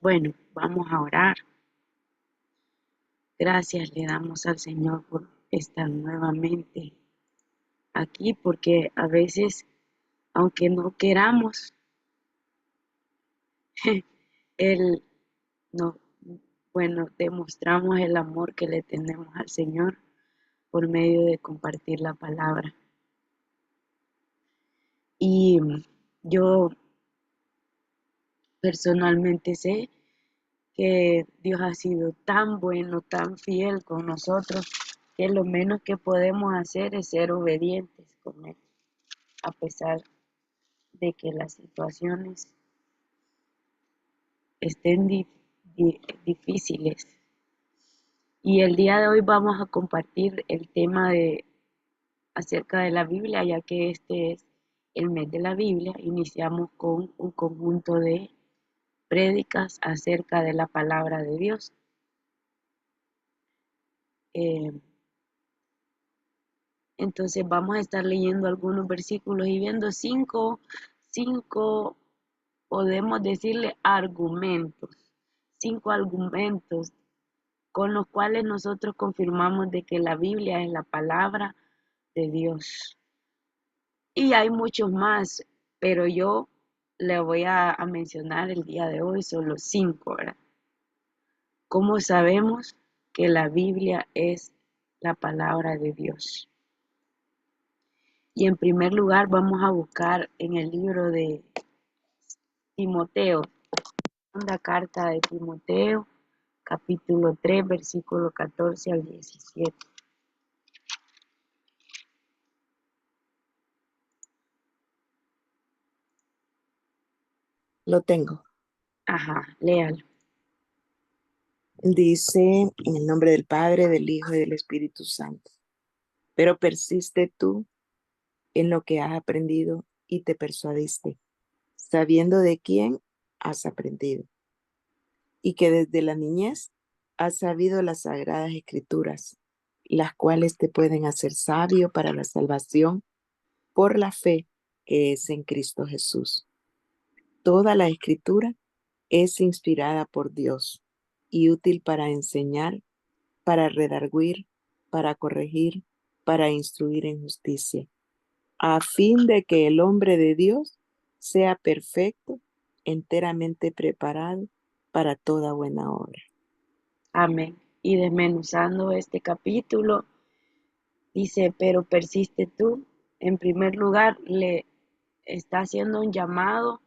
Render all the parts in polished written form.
Bueno, vamos a orar. Gracias le damos al Señor por estar nuevamente aquí, porque a veces, aunque no queramos, Él no, bueno, demostramos el amor que le tenemos al Señor por medio de compartir la palabra. Y yo personalmente sé que Dios ha sido tan bueno, tan fiel con nosotros, que lo menos que podemos hacer es ser obedientes con Él, a pesar de que las situaciones estén difíciles. Y el día de hoy vamos a compartir el tema acerca de la Biblia, ya que este es el mes de la Biblia. Iniciamos con un conjunto de prédicas acerca de la palabra de Dios. Entonces vamos a estar leyendo algunos versículos y viendo cinco, podemos decirle cinco argumentos con los cuales nosotros confirmamos de que la Biblia es la palabra de Dios. Y hay muchos más, pero yo le voy a mencionar el día de hoy solo cinco, ¿verdad? ¿Cómo sabemos que la Biblia es la palabra de Dios? Y en primer lugar vamos a buscar en el libro de Timoteo, segunda carta de Timoteo, capítulo 3, versículo 14 al 17. Lo tengo. Ajá, léalo. Dice en el nombre del Padre, del Hijo y del Espíritu Santo. Pero persiste tú en lo que has aprendido y te persuadiste, sabiendo de quién has aprendido, y que desde la niñez has sabido las sagradas escrituras, las cuales te pueden hacer sabio para la salvación por la fe que es en Cristo Jesús. Toda la escritura es inspirada por Dios y útil para enseñar, para redarguir, para corregir, para instruir en justicia, a fin de que el hombre de Dios sea perfecto, enteramente preparado para toda buena obra. Amén. Y desmenuzando este capítulo, dice, pero persiste tú. En primer lugar, le está haciendo un llamado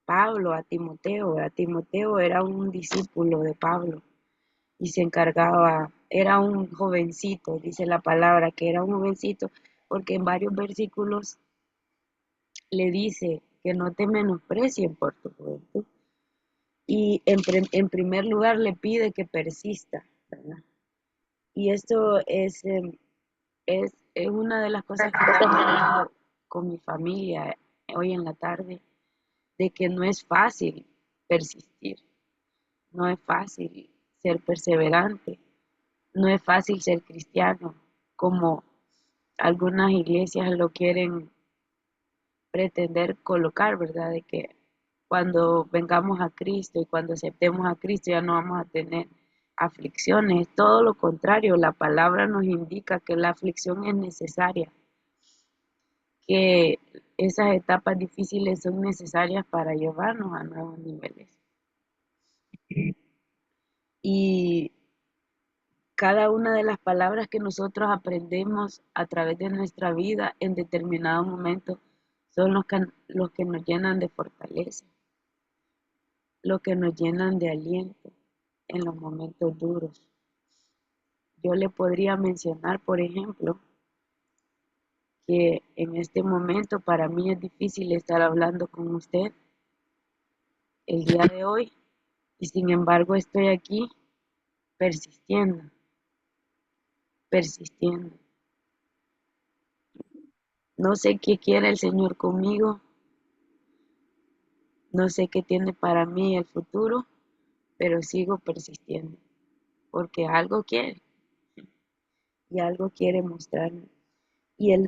Pablo a Timoteo. A Timoteo era un discípulo de Pablo y se encargaba, era un jovencito, dice la palabra que era un jovencito, porque en varios versículos le dice que no te menosprecien por tu juventud. Y en primer lugar le pide que persista, ¿verdad? Y esto es una de las cosas que estoy hablando con mi familia hoy en la tarde, de que no es fácil persistir, no es fácil ser perseverante, no es fácil ser cristiano, como algunas iglesias lo quieren pretender colocar, ¿verdad? De que cuando vengamos a Cristo y cuando aceptemos a Cristo ya no vamos a tener aflicciones. Todo lo contrario, la palabra nos indica que la aflicción es necesaria, que esas etapas difíciles son necesarias para llevarnos a nuevos niveles. Y cada una de las palabras que nosotros aprendemos a través de nuestra vida en determinado momento son los que nos llenan de fortaleza, los que nos llenan de aliento en los momentos duros. Yo le podría mencionar, por ejemplo, que en este momento para mí es difícil estar hablando con usted el día de hoy y sin embargo estoy aquí persistiendo, persistiendo. No sé qué quiere el Señor conmigo, no sé qué tiene para mí el futuro, pero sigo persistiendo porque algo quiere y algo quiere mostrarme. Y el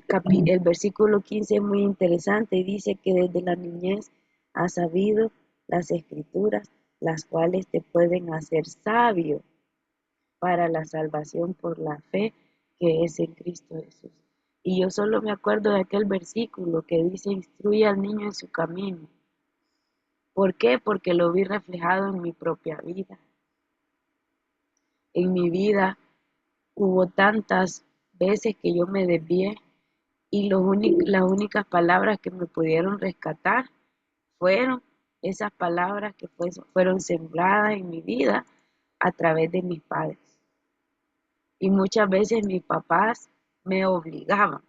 versículo 15 es muy interesante y dice que desde la niñez ha sabido las escrituras, las cuales te pueden hacer sabio para la salvación por la fe que es en Cristo Jesús. Y yo solo me acuerdo de aquel versículo que dice, instruye al niño en su camino. ¿Por qué? Porque lo vi reflejado en mi propia vida. En mi vida hubo tantas veces que yo me desvié y las únicas palabras que me pudieron rescatar fueron esas palabras que fueron sembradas en mi vida a través de mis padres. Y muchas veces mis papás me obligaban,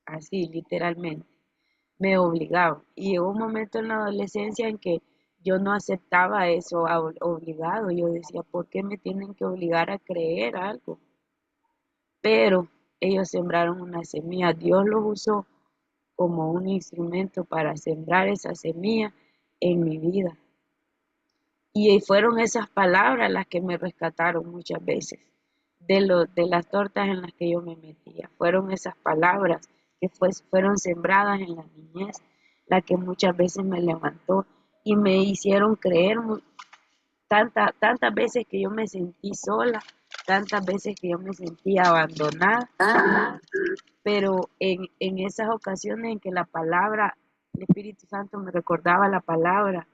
así literalmente, me obligaban. Y llegó un momento en la adolescencia en que yo no aceptaba eso obligado. Yo decía, ¿por qué me tienen que obligar a creer algo? Pero ellos sembraron una semilla. Dios los usó como un instrumento para sembrar esa semilla en mi vida. Y fueron esas palabras las que me rescataron muchas veces de las tortas en las que yo me metía. Fueron esas palabras que fueron sembradas en la niñez, las que muchas veces me levantó y me hicieron creer tantas veces que yo me sentí sola, tantas veces que yo me sentí abandonada, pero en esas ocasiones en que la palabra, el Espíritu Santo me recordaba la palabra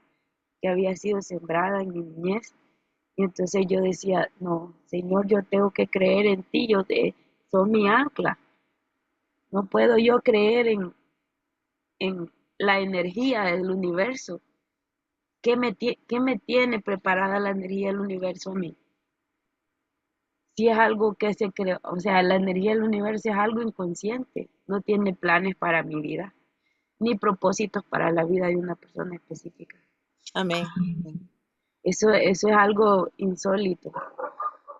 que había sido sembrada en mi niñez, y entonces yo decía, no, Señor, yo tengo que creer en ti, sos mi ancla. No puedo yo creer en la energía del universo. ¿Qué me tiene preparada la energía del universo a mí? Si es algo que se crea, o sea, la energía del universo es algo inconsciente, no tiene planes para mi vida, ni propósitos para la vida de una persona específica. Amén. Eso es algo insólito.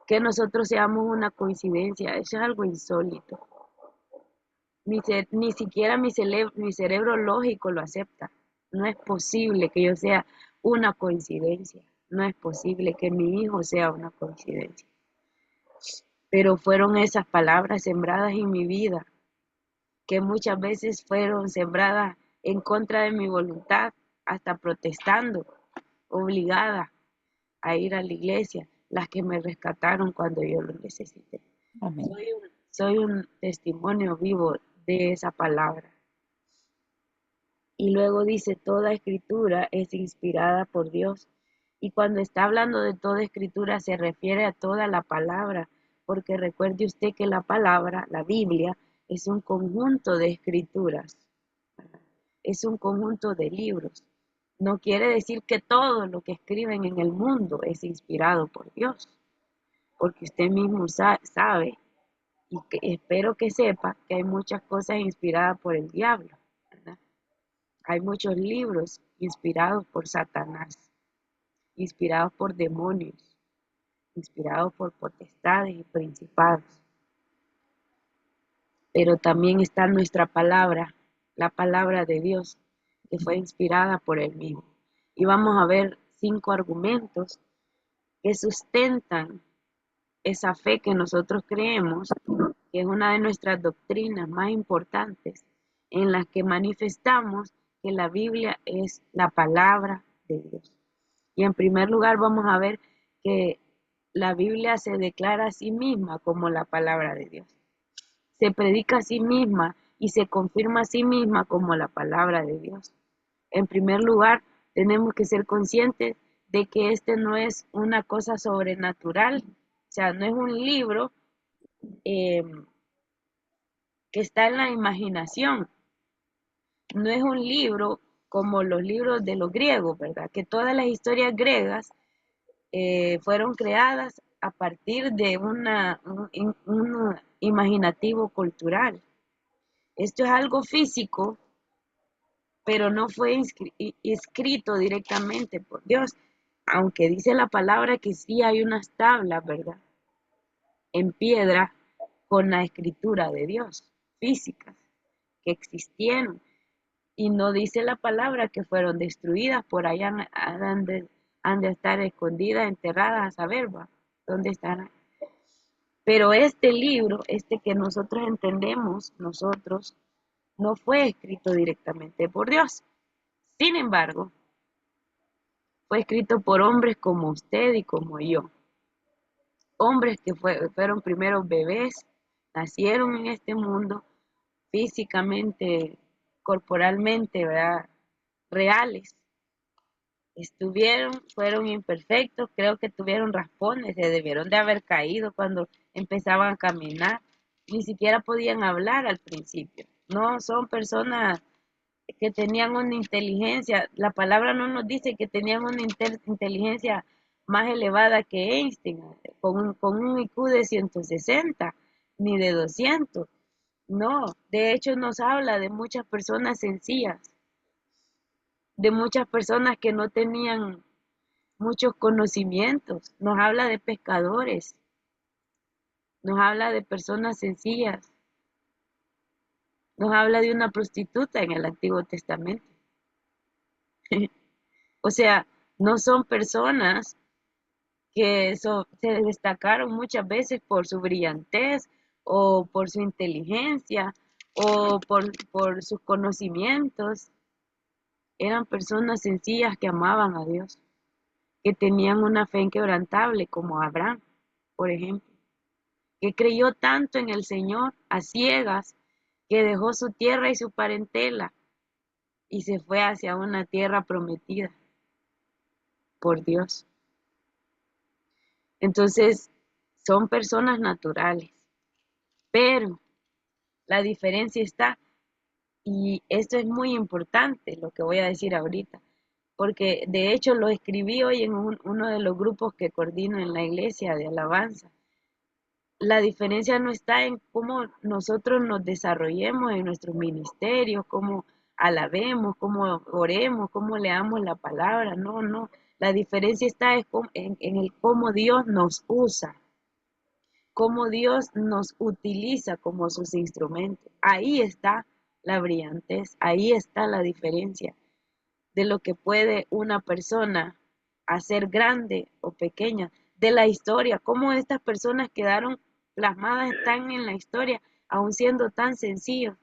Que nosotros seamos una coincidencia, eso es algo insólito. Ni siquiera mi cerebro lógico lo acepta. No es posible que yo sea una coincidencia. No es posible que mi hijo sea una coincidencia. Pero fueron esas palabras sembradas en mi vida, que muchas veces fueron sembradas en contra de mi voluntad, hasta protestando, obligada a ir a la iglesia, las que me rescataron cuando yo lo necesité. Amén. Soy un testimonio vivo de esa palabra. Y luego dice, toda escritura es inspirada por Dios. Y cuando está hablando de toda escritura se refiere a toda la palabra, porque recuerde usted que la palabra, la Biblia, es un conjunto de escrituras, es un conjunto de libros. No quiere decir que todo lo que escriben en el mundo es inspirado por Dios, porque usted mismo sabe y que espero que sepa que hay muchas cosas inspiradas por el diablo, ¿verdad? Hay muchos libros inspirados por Satanás, inspirados por demonios, inspirados por potestades y principados. Pero también está nuestra palabra, la palabra de Dios, que fue inspirada por Él mismo. Y vamos a ver 5 argumentos que sustentan esa fe que nosotros creemos, que es una de nuestras doctrinas más importantes, en las que manifestamos que la Biblia es la palabra de Dios. Y en primer lugar vamos a ver que la Biblia se declara a sí misma como la palabra de Dios. Se predica a sí misma y se confirma a sí misma como la palabra de Dios. En primer lugar, tenemos que ser conscientes de que este no es una cosa sobrenatural, o sea, no es un libro eh, que está en la imaginación, no es un libro como los libros de los griegos, ¿verdad? Que todas las historias griegas fueron creadas a partir de un imaginativo cultural. Esto es algo físico, pero no fue escrito directamente por Dios, aunque dice la palabra que sí hay unas tablas, ¿verdad? En piedra con la escritura de Dios, físicas, que existieron. Y no dice la palabra que fueron destruidas, por allá han de estar escondidas, enterradas, a saber, ¿va? ¿Dónde están? Pero este libro, este que nosotros entendemos, nosotros, no fue escrito directamente por Dios. Sin embargo, Fue escrito por hombres como usted y como yo. Hombres que fueron primeros bebés, nacieron en este mundo físicamente, corporalmente, ¿verdad? Reales. Fueron imperfectos, creo que tuvieron raspones, se debieron de haber caído cuando empezaban a caminar. Ni siquiera podían hablar al principio. No son personas que tenían una inteligencia, la palabra no nos dice que tenían una inteligencia más elevada que Einstein, con un IQ de 160 ni de 200. No, de hecho nos habla de muchas personas sencillas, de muchas personas que no tenían muchos conocimientos, nos habla de pescadores, nos habla de personas sencillas, nos habla de una prostituta en el Antiguo Testamento. O sea, no son personas que se destacaron muchas veces por su brillantez o por su inteligencia o por sus conocimientos. Eran personas sencillas que amaban a Dios, que tenían una fe inquebrantable como Abraham, por ejemplo, que creyó tanto en el Señor a ciegas que dejó su tierra y su parentela y se fue hacia una tierra prometida por Dios. Entonces, son personas naturales, pero la diferencia está, y esto es muy importante lo que voy a decir ahorita, porque de hecho lo escribí hoy en uno de los grupos que coordino en la iglesia de alabanza. La diferencia no está en cómo nosotros nos desarrollemos en nuestros ministerios, cómo alabemos, cómo oremos, cómo leamos la palabra. No, no. La diferencia está en el cómo Dios nos usa, cómo Dios nos utiliza como sus instrumentos. Ahí está la brillantez, ahí está la diferencia de lo que puede una persona hacer grande o pequeña, de la historia, cómo estas personas quedaron plasmadas, están en la historia, aun siendo tan sencillos.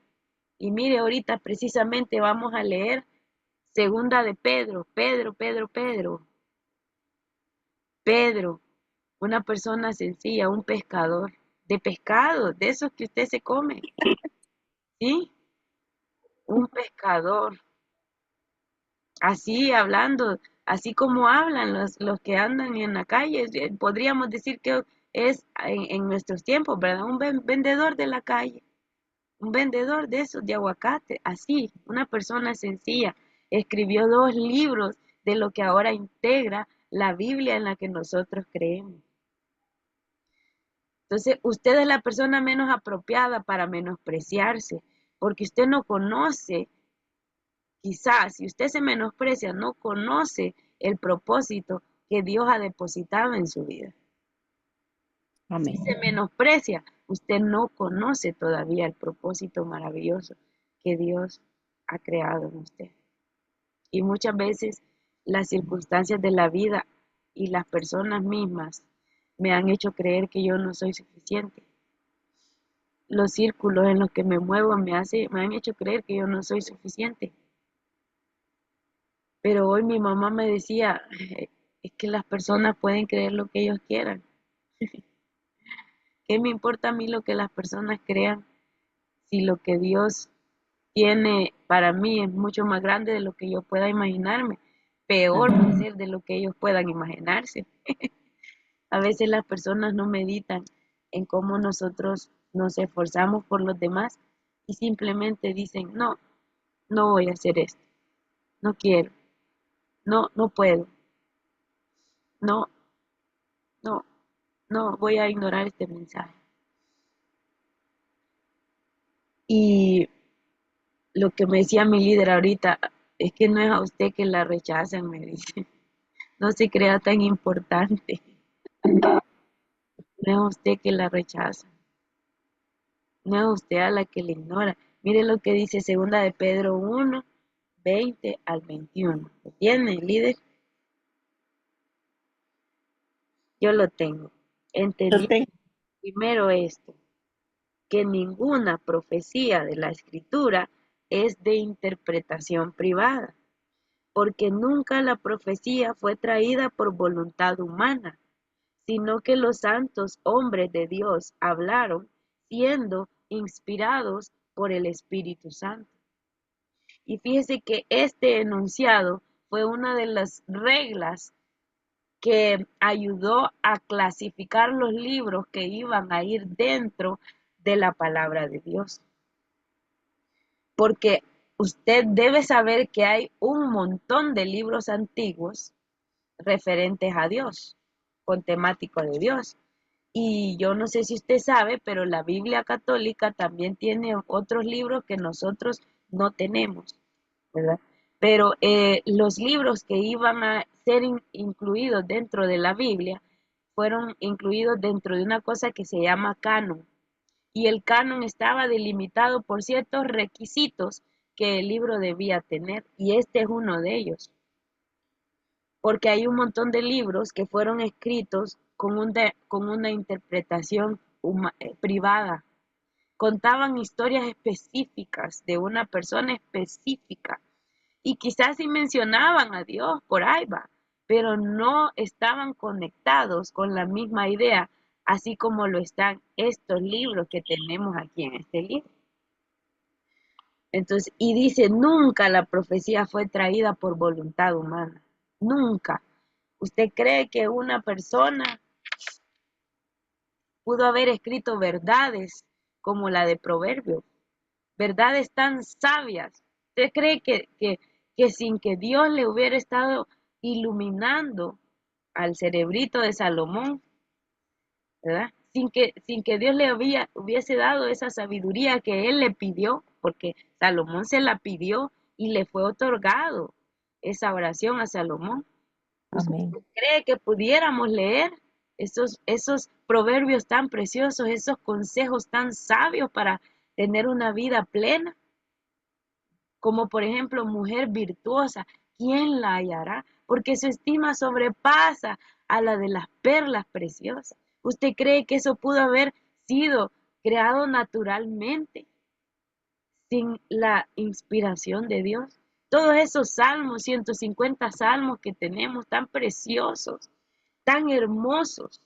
Y mire, ahorita precisamente vamos a leer segunda de Pedro, una persona sencilla, un pescador, de pescado, de esos que usted se come, ¿sí? Un pescador, así hablando, así como hablan los que andan en la calle, podríamos decir que es en nuestros tiempos, ¿verdad? Un vendedor de la calle, un vendedor de esos, de aguacate, así, una persona sencilla. Escribió 2 libros de lo que ahora integra la Biblia en la que nosotros creemos. Entonces, usted es la persona menos apropiada para menospreciarse, porque usted no conoce. Quizás si usted se menosprecia, no conoce el propósito que Dios ha depositado en su vida. Si Amén. se menosprecia, usted no conoce todavía el propósito maravilloso que Dios ha creado en usted. Y muchas veces las circunstancias de la vida y las personas mismas me han hecho creer que yo no soy suficiente. Los círculos en los que me muevo me han hecho creer que yo no soy suficiente. Pero hoy mi mamá me decía, es que las personas pueden creer lo que ellos quieran. ¿Qué me importa a mí lo que las personas crean si lo que Dios tiene para mí es mucho más grande de lo que yo pueda imaginarme? Peor va a ser de lo que ellos puedan imaginarse. A veces las personas no meditan en cómo nosotros nos esforzamos por los demás y simplemente dicen, no, no voy a hacer esto, no quiero, no, no puedo, no, no, no, voy a ignorar este mensaje. Y lo que me decía mi líder ahorita es que no es a usted que la rechazan, me dice. No se crea tan importante. No es a usted que la rechazan. No es a usted a la que le ignora. Mire lo que dice segunda de Pedro 1, 20 al 21. ¿Lo tiene, líder? Yo lo tengo. Yo Entendí tengo. primero esto, que ninguna profecía de la Escritura es de interpretación privada. porque nunca la profecía fue traída por voluntad humana, sino que los santos hombres de Dios hablaron siendo inspirados por el Espíritu Santo. Y fíjese que este enunciado fue una de las reglas que ayudó a clasificar los libros que iban a ir dentro de la palabra de Dios. Porque usted debe saber que hay un montón de libros antiguos referentes a Dios, con temático de Dios. Y yo no sé si usted sabe, pero la Biblia católica también tiene otros libros que nosotros no tenemos, ¿verdad? Pero los libros que iban a ser incluidos dentro de la Biblia fueron incluidos dentro de una cosa que se llama canon. Y el canon estaba delimitado por ciertos requisitos que el libro debía tener, y este es uno de ellos, porque hay un montón de libros que fueron escritos con una interpretación privada. Contaban historias específicas de una persona específica y quizás sí mencionaban a Dios por ahí va, pero no estaban conectados con la misma idea, así como lo están estos libros que tenemos aquí en este libro. Entonces, y dice, nunca la profecía fue traída por voluntad humana, nunca. ¿Usted cree que una persona pudo haber escrito verdades como la de Proverbios, verdades tan sabias? ¿Usted cree que sin que Dios le hubiera estado iluminando al cerebrito de Salomón, ¿verdad? Sin que Dios le hubiese dado esa sabiduría que él le pidió, porque Salomón se la pidió y le fue otorgado esa oración a Salomón. ¿Usted Amén. cree que pudiéramos leer esos proverbios tan preciosos, esos consejos tan sabios para tener una vida plena? Como por ejemplo, mujer virtuosa, ¿quién la hallará? Porque su estima sobrepasa a la de las perlas preciosas. ¿Usted cree que eso pudo haber sido creado naturalmente sin la inspiración de Dios? Todos esos salmos, 150 salmos que tenemos tan preciosos, tan hermosos,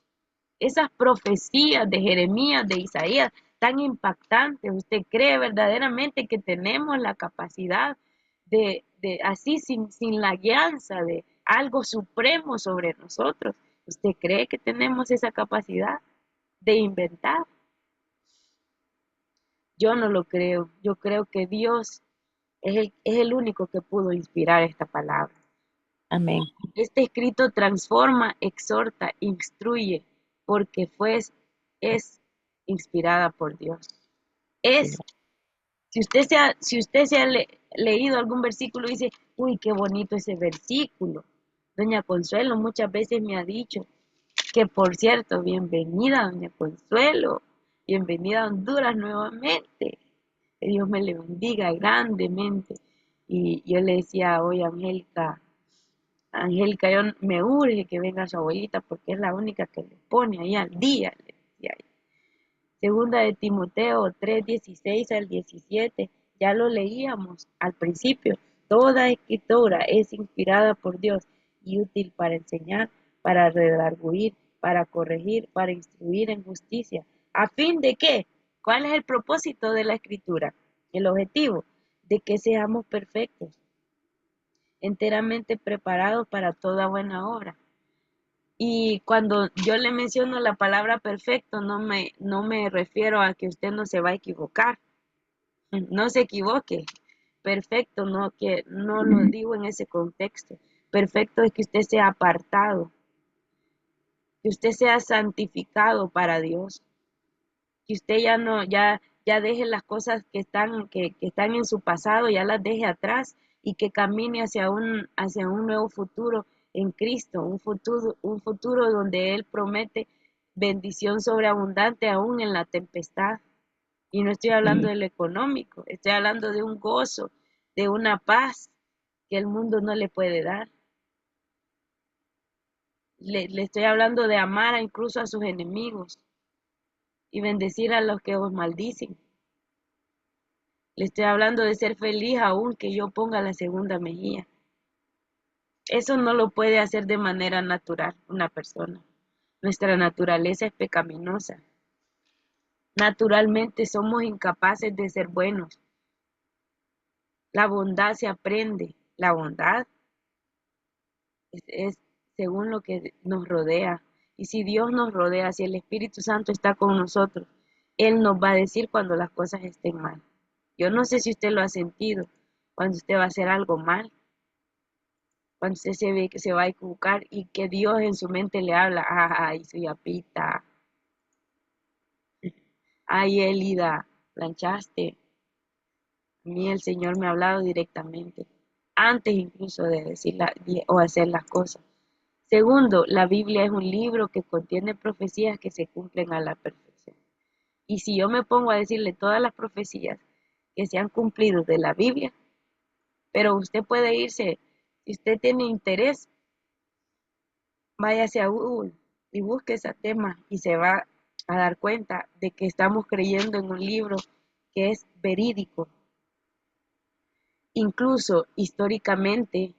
esas profecías de Jeremías, de Isaías, tan impactantes. ¿Usted cree verdaderamente que tenemos la capacidad de así sin la guianza de algo supremo sobre nosotros? ¿Usted cree que tenemos esa capacidad de inventar? Yo no lo creo. Yo creo que Dios es el único que pudo inspirar esta palabra. Amén. Este escrito transforma, exhorta, instruye, porque es inspirada por Dios. Es, si usted se ha leído algún versículo y dice, uy, qué bonito ese versículo. Doña Consuelo muchas veces me ha dicho que, por cierto, bienvenida, doña Consuelo, bienvenida a Honduras nuevamente. Que Dios me le bendiga grandemente. Y yo le decía hoy a Angélica, me urge que venga su abuelita porque es la única que le pone ahí al día, le decía ella. Segunda de Timoteo 3:16 al 17, ya lo leíamos al principio. Toda escritura es inspirada por Dios y útil para enseñar, para redarguir, para corregir, para instruir en justicia. ¿A fin de qué? ¿Cuál es el propósito de la escritura? El objetivo de que seamos perfectos, enteramente preparados para toda buena obra. Y cuando yo le menciono la palabra perfecto, no me refiero a que usted no se va a equivocar. No se equivoque. Perfecto, no, que no lo digo en ese contexto. Perfecto es que usted sea apartado, que usted sea santificado para Dios, que usted ya deje las cosas que están en su pasado, ya las deje atrás y que camine hacia un nuevo futuro en Cristo, un futuro donde Él promete bendición sobreabundante aún en la tempestad. Y no estoy hablando del económico, estoy hablando de un gozo, de una paz que el mundo no le puede dar. Le estoy hablando de amar incluso a sus enemigos y bendecir a los que os maldicen. Le estoy hablando de ser feliz aún que yo ponga la segunda mejilla. Eso no lo puede hacer de manera natural una persona. Nuestra naturaleza es pecaminosa. Naturalmente somos incapaces de ser buenos. La bondad se aprende. La bondad es según lo que nos rodea. Y si Dios nos rodea, si el Espíritu Santo está con nosotros, Él nos va a decir cuando las cosas estén mal. Yo no sé si usted lo ha sentido, cuando usted va a hacer algo mal, cuando usted se ve que se va a equivocar y que Dios en su mente le habla, ay, soy apita, ay, Elida, planchaste. A mí el Señor me ha hablado directamente, antes incluso de decir o hacer las cosas. Segundo, la Biblia es un libro que contiene profecías que se cumplen a la perfección. Y si yo me pongo a decirle todas las profecías que se han cumplido de la Biblia, pero usted puede irse, si usted tiene interés, váyase a Google y busque ese tema y se va a dar cuenta de que estamos creyendo en un libro que es verídico. Incluso históricamente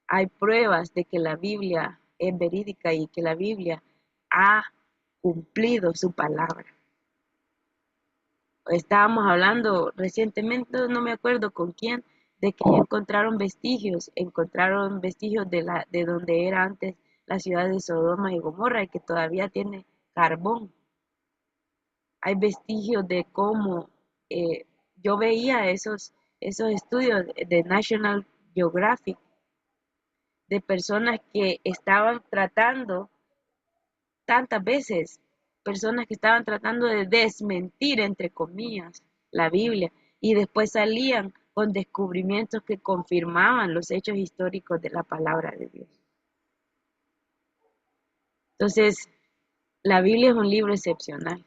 hay pruebas de que la Biblia es verídica y que la Biblia ha cumplido su palabra. Estábamos hablando recientemente, no me acuerdo con quién, de que ya encontraron vestigios de donde era antes la ciudad de Sodoma y Gomorra y que todavía tiene carbón. Hay vestigios de cómo yo veía esos estudios de National Geographic de personas que estaban tratando tantas veces, personas que estaban tratando de desmentir, entre comillas, la Biblia y después salían con descubrimientos que confirmaban los hechos históricos de la palabra de Dios. Entonces, la Biblia es un libro excepcional.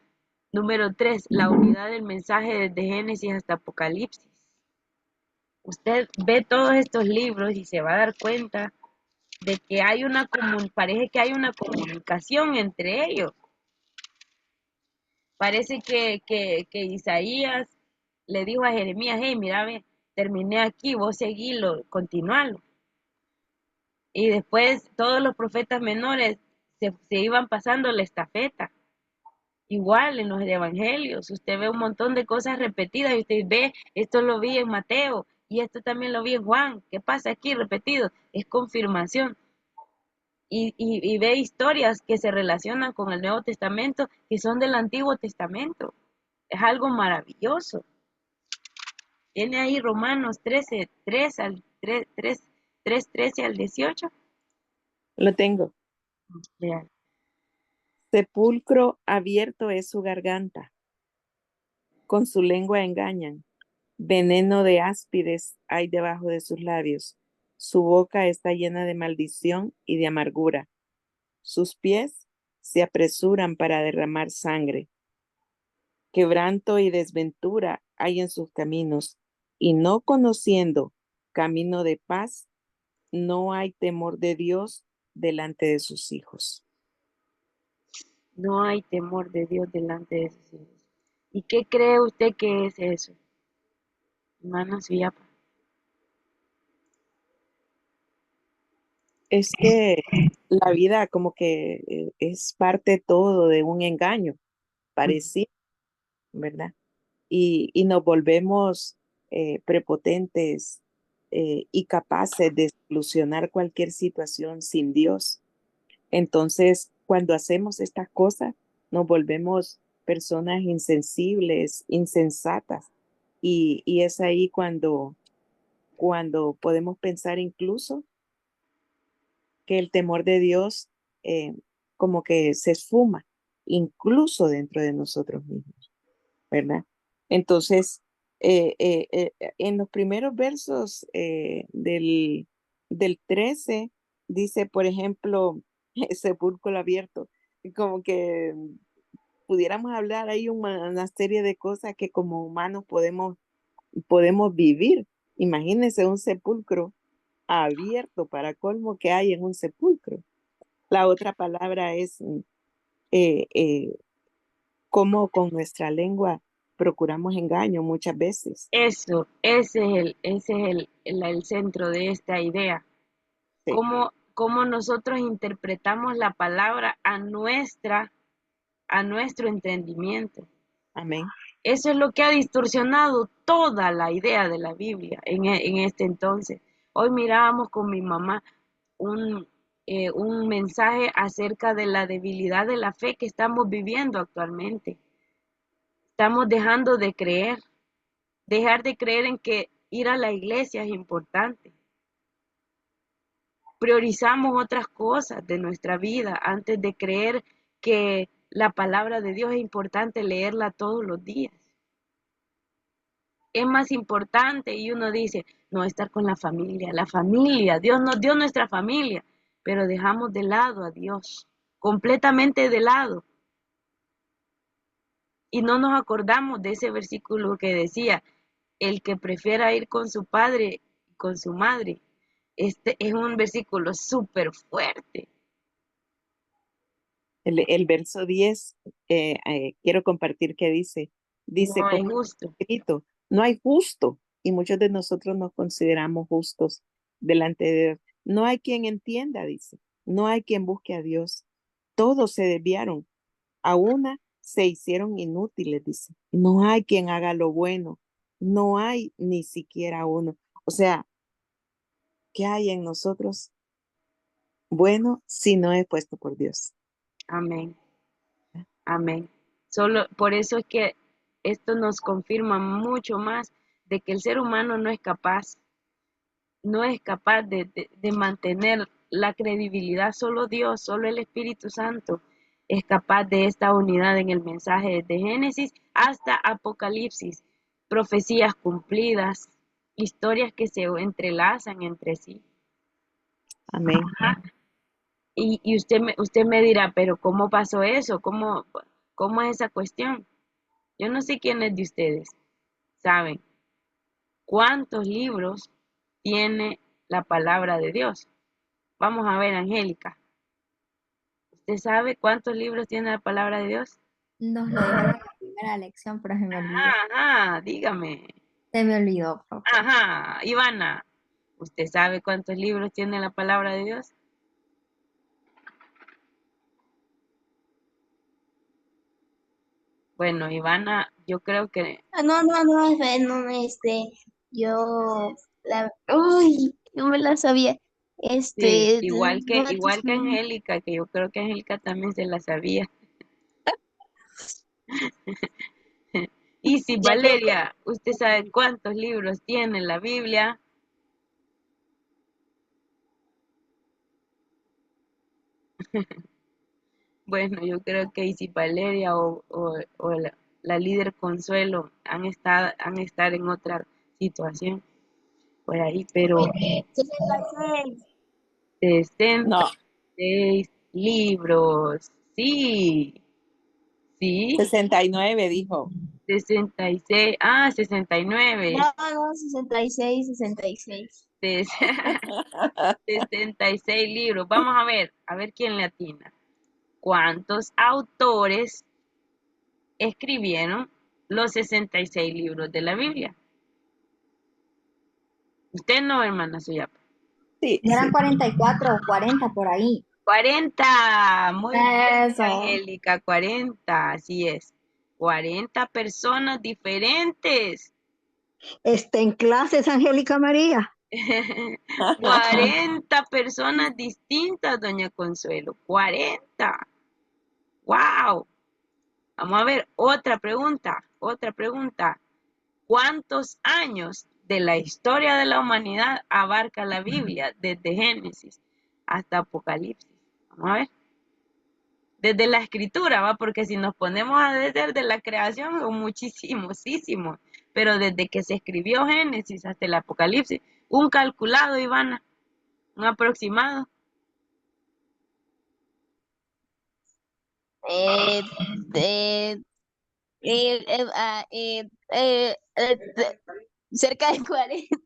Número 3, la unidad del mensaje desde Génesis hasta Apocalipsis. Usted ve todos estos libros y se va a dar cuenta de que parece que hay una comunicación entre ellos. Parece que Isaías le dijo a Jeremías, hey, mira, ve, terminé aquí, vos seguilo, continualo. Y después todos los profetas menores se iban pasando la estafeta. Igual en los evangelios, usted ve un montón de cosas repetidas y usted ve, esto lo vi en Mateo y esto también lo vi en Juan. ¿Qué pasa aquí repetido? Es confirmación. Y ve historias que se relacionan con el Nuevo Testamento que son del Antiguo Testamento. Es algo maravilloso. Tiene ahí Romanos 13, 3 al 3, 3, 3, 13 al 18. Lo tengo. Vean. Sepulcro abierto es su garganta, con su lengua engañan. Veneno de áspides hay debajo de sus labios. Su boca está llena de maldición y de amargura. Sus pies se apresuran para derramar sangre. Quebranto y desventura hay en sus caminos, y no conociendo camino de paz, no hay temor de Dios delante de sus hijos. No hay temor de Dios delante de sus hijos. ¿Y qué cree usted que es eso? Hermanos Villapa. Es que la vida como que es parte todo de un engaño, parecido, ¿verdad? Y nos volvemos prepotentes y capaces de solucionar cualquier situación sin Dios. Entonces, cuando hacemos estas cosas, nos volvemos personas insensibles, insensatas. Y es ahí cuando podemos pensar incluso que el temor de Dios como que se esfuma, incluso dentro de nosotros mismos, ¿verdad? Entonces, en los primeros versos del 13 dice, por ejemplo, sepulcro abierto, y como que pudiéramos hablar ahí una serie de cosas que como humanos podemos vivir. Imagínense un sepulcro abierto para colmo que hay en un sepulcro. La otra palabra es eh, eh, cómo con nuestra lengua procuramos engaño muchas veces. Eso, ese es el centro de esta idea. Sí, cómo nosotros interpretamos la palabra a nuestro entendimiento. amén. Eso es lo que ha distorsionado toda la idea de la Biblia en este entonces. Hoy mirábamos con mi mamá un, un mensaje acerca de la debilidad de la fe que estamos viviendo actualmente. Estamos dejando de creer, dejar de creer en que ir a la iglesia es importante. Priorizamos otras cosas de nuestra vida antes de creer que la palabra de Dios es importante leerla todos los días. Es más importante y uno dice, no, estar con la familia, Dios nos dio nuestra familia, pero dejamos de lado a Dios, completamente de lado. Y no nos acordamos de ese versículo que decía, el que prefiera ir con su padre y con su madre. Este es un versículo súper fuerte. El verso 10, quiero compartir que dice, No es como justo. escrito, no hay justo y muchos de nosotros nos consideramos justos delante de Dios. No hay quien entienda, dice, no hay quien busque a Dios. Todos se desviaron, a una se hicieron inútiles, dice. No hay quien haga lo bueno, no hay ni siquiera uno. O sea, ¿qué hay en nosotros bueno si no es puesto por Dios? Amén, amén. Solo por eso es que esto nos confirma mucho más de que el ser humano no es capaz de mantener la credibilidad. Solo Dios, solo el Espíritu Santo es capaz de esta unidad en el mensaje desde Génesis hasta Apocalipsis, profecías cumplidas, historias que se entrelazan entre sí. Amén. Y usted me dirá, pero ¿cómo pasó eso? ¿Cómo es esa cuestión? Yo no sé quiénes de ustedes saben cuántos libros tiene la palabra de Dios. Vamos a ver, Angélica. ¿Usted sabe cuántos libros tiene la palabra de Dios? Nos lo dijeron en la primera lección, pero se me olvidó. Ajá, dígame. Se me olvidó, profe. Ajá, Ivana. ¿Usted sabe cuántos libros tiene la palabra de Dios? Bueno, Ivana, yo creo que Yo, uy, no me la sabía. sí, Este, no, igual que Angélica, que yo creo que Angélica también se la sabía. Y si ya que, Valeria, ¿usted sabe cuántos libros tiene la Biblia? Bueno, yo creo que Isi Valeria o la líder Consuelo han estar en otra situación por ahí, pero 66. 66 No, libros, sí, sí, 69 dijo. 66, 69, No, 66, 66. ses- 66 libros. Vamos a ver quién le atina. ¿Cuántos autores escribieron los 66 libros de la Biblia? Usted no, hermana Suyapa. Sí, No eran 44 o 40 por ahí. 40, muy bien, Eso. Angélica, 40, así es. 40 personas diferentes. Está en clases, Angélica María. 40 personas distintas, doña Consuelo. 40. Wow. Vamos a ver, otra pregunta, otra pregunta. ¿Cuántos años de la historia de la humanidad abarca la Biblia desde Génesis hasta Apocalipsis? Vamos a ver. Desde la escritura, ¿va? Porque si nos ponemos a desde la creación, son muchísimos, pero desde que se escribió Génesis hasta el Apocalipsis, un calculado, Ivana, un aproximado. Eh, eh, eh, eh, ah, eh, eh, eh, eh, cerca de 40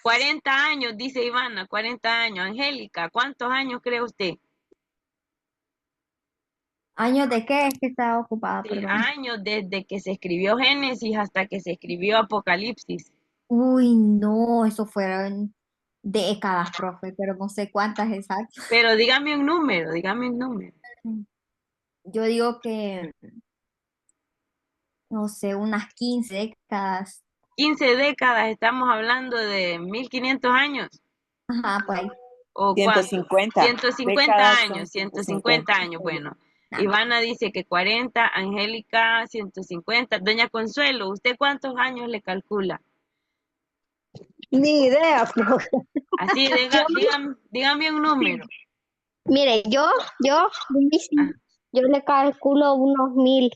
40 años, dice Ivana, 40 años. Angélica, ¿cuántos años cree usted? años de qué es que estaba ocupada, De perdón. años desde que se escribió Génesis hasta que se escribió Apocalipsis. Uy, no, eso fueron. décadas, profe, pero no sé cuántas exactas. Pero dígame un número, dígame un número. Yo digo que, no sé, unas 15 décadas. 15 décadas, estamos hablando de 1500 años. Ajá, por ahí. ¿O cuánto? 150. 150 Décadas son años, 150 150. años. Bueno, Ah, Ivana dice que 40, Angélica 150. Doña Consuelo, ¿usted cuántos años le calcula? Ni idea, profe. Así, Yo, dígame un número. Mire, yo, Ah, yo le calculo unos 1000,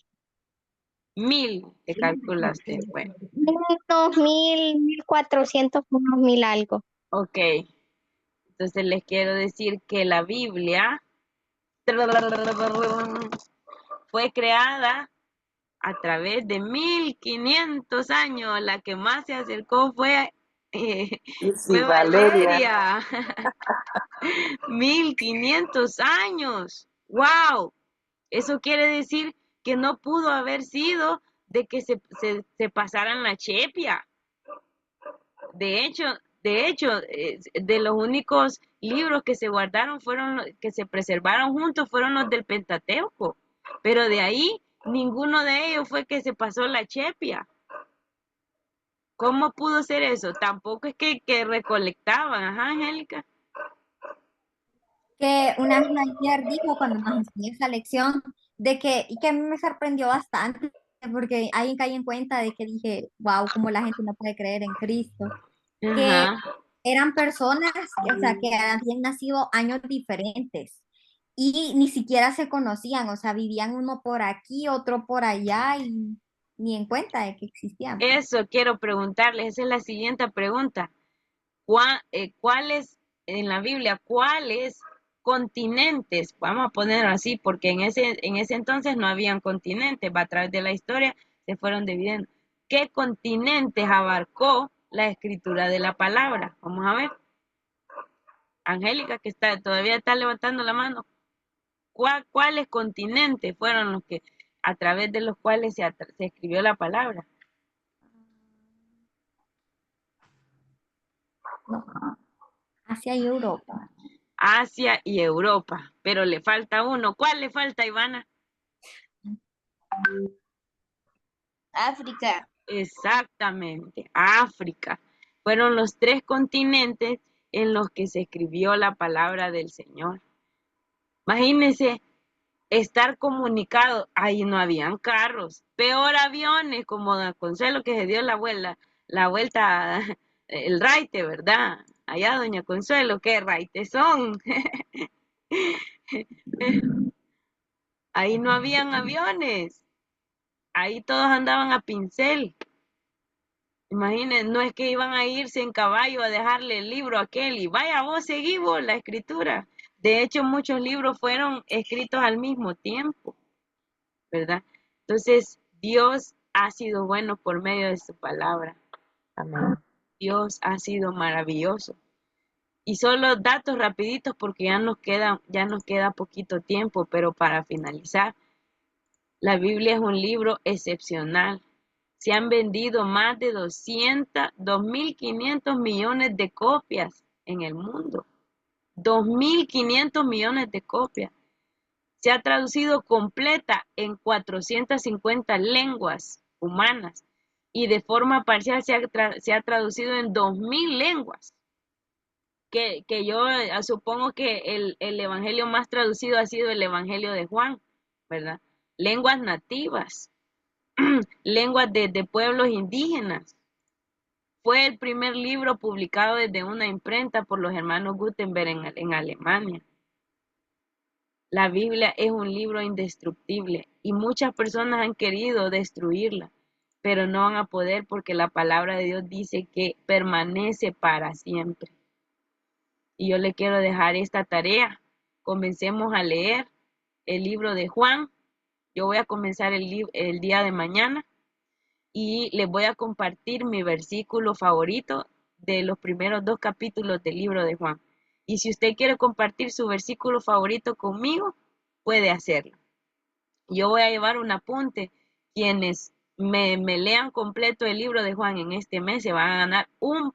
1000 le calcula usted. Bueno, unos 1400, unos 1000 algo. ok. Entonces les quiero decir que la Biblia fue creada a través de 1500 años. La que más se acercó eh, Sí, fue Valeria. Valeria. 1500 años. ¡Wow! Eso quiere decir que no pudo haber sido de que se pasaran la chepia. De hecho, de los únicos libros que se guardaron que se preservaron juntos fueron los del Pentateuco. Pero de ahí, ninguno de ellos fue que se pasó la chepia. ¿Cómo pudo ser eso? Tampoco es que recolectaban, ajá, Angélica. que una vez ayer dijo cuando nos enseñó esa lección y que a mí me sorprendió bastante porque ahí caí en cuenta de que dije, wow, cómo la gente no puede creer en Cristo, que Ajá. eran personas, o sea, que habían nacido años diferentes y ni siquiera se conocían, o sea, vivían uno por aquí, otro por allá y ni en cuenta de que existían. Eso quiero preguntarles, esa es la siguiente pregunta. ¿Cuáles en la Biblia, cuáles continentes, vamos a ponerlo así, porque en ese entonces no habían continentes, va a través de la historia se fueron dividiendo? ¿Qué continentes abarcó la escritura de la palabra? Vamos a ver. Angélica, que todavía está levantando la mano. ¿Cuáles continentes fueron los que a través de los cuales se escribió la palabra? No, Asia y Europa. Asia y Europa, pero le falta uno. ¿Cuál le falta, Ivana? África. Exactamente, África. Fueron los tres continentes en los que se escribió la palabra del Señor. Imagínense estar comunicado. Ahí no habían carros, peor aviones, como Don Consuelo que se dio la vuelta, el raite, ¿verdad? Allá, Doña Consuelo, ¿qué raite son? Ahí no habían aviones, ahí todos andaban a pincel. Imaginen, no es que iban a irse en caballo a dejarle el libro a aquel y vaya vos seguí vos la escritura. De hecho, muchos libros fueron escritos al mismo tiempo, ¿verdad? Entonces, Dios ha sido bueno por medio de su palabra. Amén. Dios ha sido maravilloso. Y solo datos rapiditos porque ya nos queda poquito tiempo, pero para finalizar, la Biblia es un libro excepcional. Se han vendido más de 2.500 millones de copias en el mundo. 2.500 millones de copias. Se ha traducido completa en 450 lenguas humanas y de forma parcial se ha traducido en 2.000 lenguas. Que yo supongo que el evangelio más traducido ha sido el evangelio de Juan, ¿verdad? Lenguas nativas, lenguas de pueblos indígenas. Fue el primer libro publicado desde una imprenta por los hermanos Gutenberg en Alemania. La Biblia es un libro indestructible y muchas personas han querido destruirla, pero no van a poder porque la palabra de Dios dice que permanece para siempre. Y yo le quiero dejar esta tarea. Comencemos a leer el libro de Juan. Yo voy a comenzar el día de mañana y les voy a compartir mi versículo favorito de los primeros 2 capítulos del libro de Juan. Y si usted quiere compartir su versículo favorito conmigo, puede hacerlo. Yo voy a llevar un apunte. Quienes me lean completo el libro de Juan en este mes se van a ganar un